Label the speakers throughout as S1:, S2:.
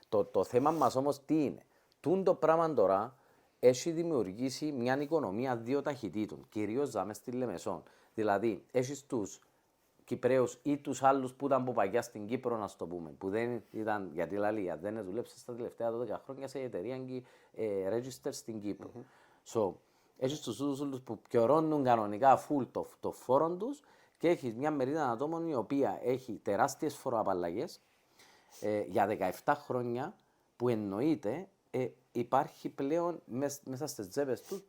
S1: Το θέμα μας όμως τι είναι. Τούν το πράγμα τώρα έχει δημιουργήσει μια οικονομία δύο ταχυτήτων, κυρίως μες στη Λεμεσόν. Δηλαδή, έχεις τους Κυπραίους ή τους άλλους που ήταν από παγιά στην Κύπρο, να το πούμε, που δεν ήταν, γιατί λαλία, δεν δούλεψε στα τελευταία 12 χρόνια σε εταιρεία register στην Κύπρο. So, έχεις τους άλλους που πιωρώνουν κανονικά full το φόρο τους και έχεις μια μερίδα ατόμων η οποία έχει τεράστιες φοροαπαλλαγές για 17 χρόνια, που εννοείται υπάρχει πλέον μέσα στις τσέπες τους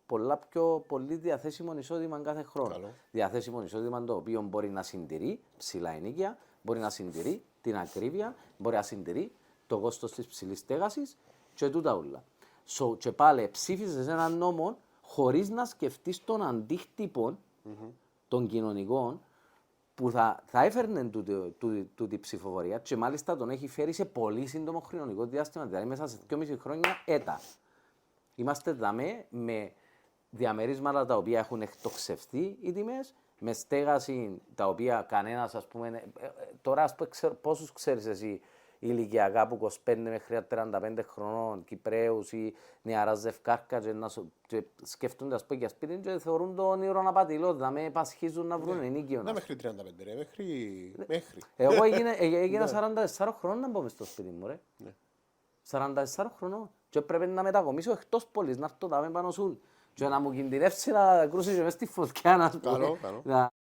S1: πολύ διαθέσιμο εισόδημα κάθε χρόνο.
S2: Καλό.
S1: Διαθέσιμο εισόδημα το οποίο μπορεί να συντηρεί ψηλά ενοίκια, μπορεί να συντηρεί την ακρίβεια, μπορεί να συντηρεί το κόστος της ψηλής στέγασης και τούτα όλα. So, και πάλι ψήφισες έναν νόμο χωρίς να σκεφτείς τον αντίκτυπο των κοινωνικών που θα έφερνε τούτη ψηφοφορία και μάλιστα τον έχει φέρει σε πολύ σύντομο χρονικό διάστημα, δηλαδή μέσα σε 2,5 χρόνια έτα. Είμαστε δαμέ με διαμερίσματα τα οποία έχουν εκτοξευτεί οι τιμές, με στέγαση τα οποία κανένας, ας πούμε, τώρα ας πούμε, πόσους ξέρεις εσύ ηλικιακά από 25 μέχρι 35 χρονών, Κυπραίους ή νεαρά ζευκάρκα και σκεφτούνται ας πούμε για σπίτι και θεωρούν το όνειρο απατηλό, δηλαδή πασχίζουν να βρουν ενίκιο.
S2: Ναι, μέχρι 35 ρε, μέχρι.
S1: Εγώ έγινα 44 χρονών να μπω μες στο σπίτι μου, ρε. 44 χρονών και πρέπει να μετακομίσω εκτός πόλης, να έρθω δάμε πάνω σου και να μου κινδυνεύσει να κρούσει και μες στη φωτιά, να πούμε.
S2: Καλό.